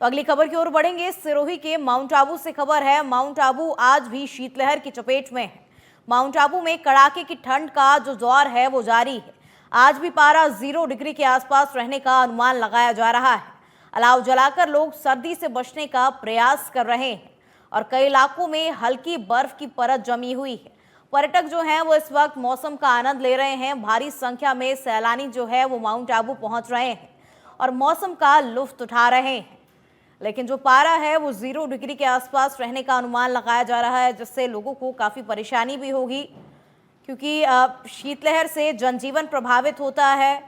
तो अगली खबर की ओर बढ़ेंगे। सिरोही के माउंट आबू से खबर है। माउंट आबू आज भी शीतलहर की चपेट में है। माउंट आबू में कड़ाके की ठंड का जो दौर है वो जारी है। आज भी पारा 0 डिग्री के आसपास रहने का अनुमान लगाया जा रहा है। अलाव जलाकर लोग सर्दी से बचने का प्रयास कर रहे हैं और कई इलाकों में हल्की बर्फ की परत जमी हुई है। पर्यटक जो हैं वो इस वक्त मौसम का आनंद ले रहे हैं। भारी संख्या में सैलानी जो है वो माउंट आबू पहुंच रहे हैं और मौसम का लुत्फ उठा रहे हैं। लेकिन जो पारा है वो 0 डिग्री के आसपास रहने का अनुमान लगाया जा रहा है, जिससे लोगों को काफ़ी परेशानी भी होगी, क्योंकि शीतलहर से जनजीवन प्रभावित होता है।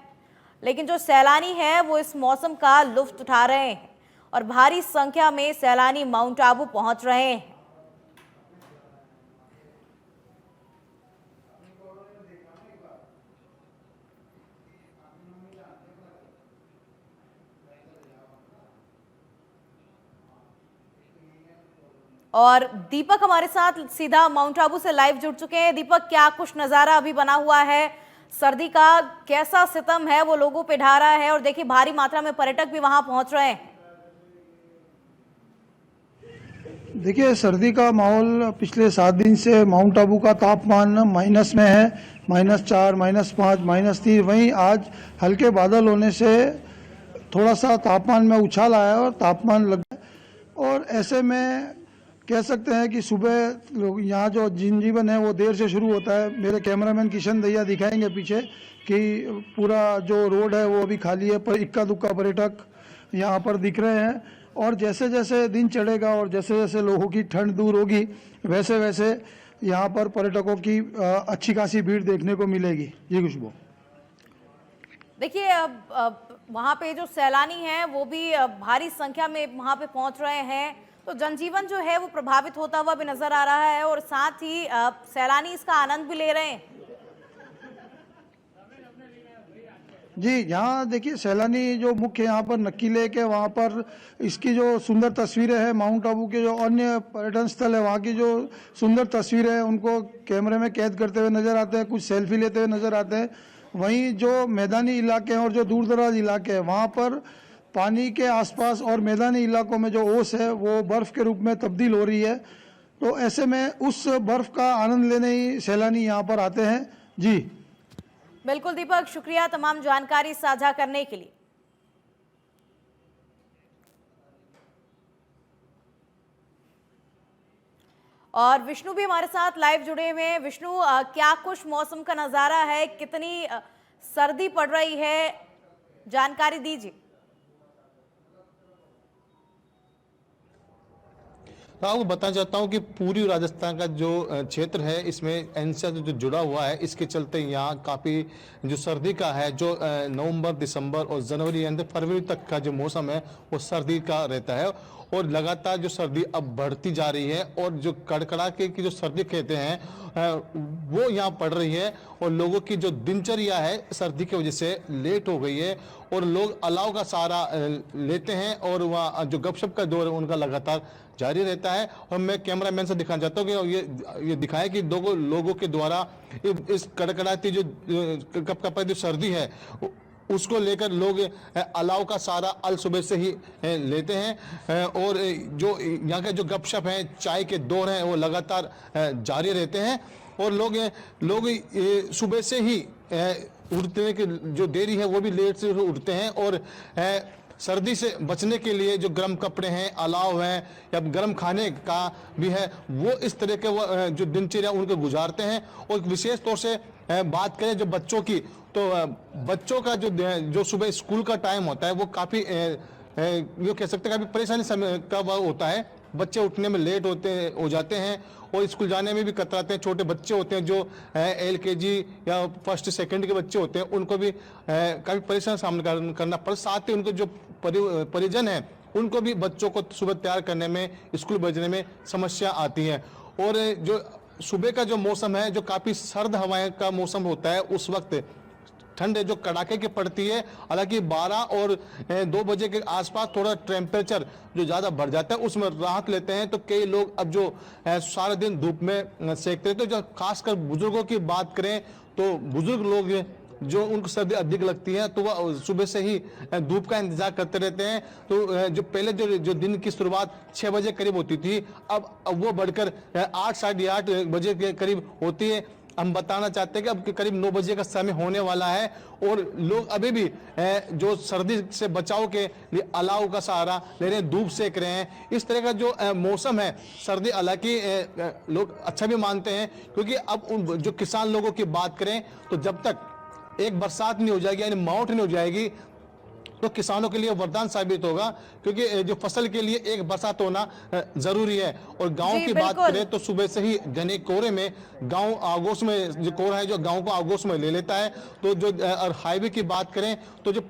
लेकिन जो सैलानी है वो इस मौसम का लुत्फ उठा रहे हैं और भारी संख्या में सैलानी माउंट आबू पहुंच रहे हैं। और दीपक हमारे साथ सीधा माउंट आबू से लाइव जुड़ चुके हैं। दीपक, क्या कुछ नज़ारा अभी बना हुआ है? सर्दी का कैसा सितम है वो लोगों पे ढा रहा है और देखिए भारी मात्रा में पर्यटक भी वहां पहुंच रहे हैं। देखिए, सर्दी का माहौल पिछले 7 दिन से माउंट आबू का तापमान माइनस में है, -4, -5, -3। वहीं आज हल्के बादल होने से थोड़ा सा तापमान में उछाल आया और तापमान लगा। और ऐसे में कह सकते हैं कि सुबह लोग यहाँ जो जनजीवन है वो देर से शुरू होता है। मेरे कैमरामैन किशन दैया दिखाएंगे पीछे कि पूरा जो रोड है वो अभी खाली है, पर इक्का दुक्का पर्यटक यहाँ पर दिख रहे हैं। और जैसे जैसे दिन चढ़ेगा और जैसे जैसे लोगों की ठंड दूर होगी, वैसे वैसे यहाँ पर पर्यटकों की अच्छी खासी भीड़ देखने को मिलेगी। जी खुशबू। देखिए, अब वहाँ पे जो सैलानी हैं वो भी भारी संख्या में वहाँ पे पहुँच रहे हैं, तो जनजीवन जो है वो प्रभावित होता हुआ भी नजर आ रहा है और साथ ही सैलानी इसका आनंद भी ले रहे हैं। जी, यहाँ देखिए सैलानी जो मुख्य यहाँ पर नक्की लेक है, वहाँ पर इसकी जो सुंदर तस्वीरें हैं, माउंट आबू के जो अन्य पर्यटन स्थल है वहाँ की जो सुंदर तस्वीरें हैं उनको कैमरे में कैद करते हुए नजर आते हैं, कुछ सेल्फी लेते हुए नजर आते हैं। वहीं जो मैदानी इलाके हैं और जो दूर दराज इलाके हैं वहाँ पर पानी के आसपास और मैदानी इलाकों में जो ओस है वो बर्फ़ के रूप में तब्दील हो रही है। तो ऐसे में उस बर्फ़ का आनंद लेने ही सैलानी यहाँ पर आते हैं। जी बिल्कुल दीपक, शुक्रिया तमाम जानकारी साझा करने के लिए। और विष्णु भी हमारे साथ लाइव जुड़े हुए हैं। विष्णु, क्या कुछ मौसम का नजारा है? कितनी सर्दी पड़ रही है? जानकारी दीजिए। मैं आपको बताना चाहता हूँ कि पूरी राजस्थान का जो क्षेत्र है इसमें एनसीआर जो जुड़ा हुआ है, इसके चलते यहाँ काफ़ी जो सर्दी का है, जो नवंबर, दिसंबर और जनवरी यानी फरवरी तक का जो मौसम है वो सर्दी का रहता है। और लगातार जो सर्दी अब बढ़ती जा रही है और जो कड़कड़ाके की जो सर्दी कहते हैं वो यहाँ पड़ रही है और लोगों की जो दिनचर्या है सर्दी की वजह से लेट हो गई है और लोग अलाव का सहारा लेते हैं और वहाँ जो गपशप का दौर है उनका लगातार जारी रहता है। और मैं कैमरामैन से दिखाना चाहता हूँ कि ये दिखाए कि लोगों के द्वारा इस कड़कड़ाती जो कपकपाती जो सर्दी है उसको लेकर लोग अलाव का सहारा अल सुबह से ही लेते हैं और जो यहाँ के जो गपशप हैं, चाय के दौर हैं वो लगातार जारी रहते हैं और लोग सुबह से ही उठने की जो देरी है वो भी लेट से उठते हैं और सर्दी से बचने के लिए जो गर्म कपड़े हैं, अलाव हैं या गर्म खाने का भी है, वो इस तरह के वो जो दिनचर्या उनको गुजारते हैं। और विशेष तौर से बात करें जो बच्चों की, तो बच्चों का जो सुबह स्कूल का टाइम होता है वो काफ़ी ये कह सकते हैं काफ़ी परेशानी समय का वह होता है। बच्चे उठने में लेट हो जाते हैं और स्कूल जाने में भी कतराते हैं। छोटे बच्चे होते हैं जो LKG या फर्स्ट सेकंड के बच्चे होते हैं, उनको भी काफ़ी परेशानी सामना करना पड़ता। साथ ही उनको जो परिजन हैं उनको भी बच्चों को सुबह तैयार करने में, स्कूल भेजने में समस्या आती है। और जो सुबह का जो मौसम है जो काफ़ी सर्द हवाएं का मौसम होता है, उस वक्त ठंड जो कड़ाके की पड़ती है। हालांकि 12 और 2 बजे के आसपास थोड़ा टेम्परेचर जो ज़्यादा बढ़ जाता है उसमें राहत लेते हैं। तो कई लोग अब जो सारा दिन धूप में सेकते हैं, तो जो खासकर बुजुर्गों की बात करें तो बुजुर्ग लोग जो उनको सर्दी अधिक लगती है तो वह सुबह से ही धूप का इंतजार करते रहते हैं। तो जो पहले जो दिन की शुरुआत 6 बजे करीब होती थी, अब वो बढ़कर 8 साढ़े 8 बजे के करीब होती है। हम बताना चाहते हैं कि अब करीब 9 बजे का समय होने वाला है और लोग अभी भी जो सर्दी से बचाव के लिए अलाव का सहारा ले रहे हैं, धूप सेक रहे हैं। इस तरह का जो मौसम है सर्दी, हालांकि लोग अच्छा भी मानते हैं, क्योंकि अब जो किसान लोगों की बात करें तो जब तक एक बरसात नहीं हो जाएगी, यानी मावठ नहीं हो जाएगी, तो किसानों के लिए वरदान साबित होगा, क्योंकि जो फसल के लिए एक बरसात होना जरूरी है। और गांव जी, की बात बिल्कुल। करें तो सुबह से ही घने कोहरे में गांव आगोश में जो कोहरा है जो गांव को आगोश में ले लेता है। तो जो और हाईवे की बात करें तो जो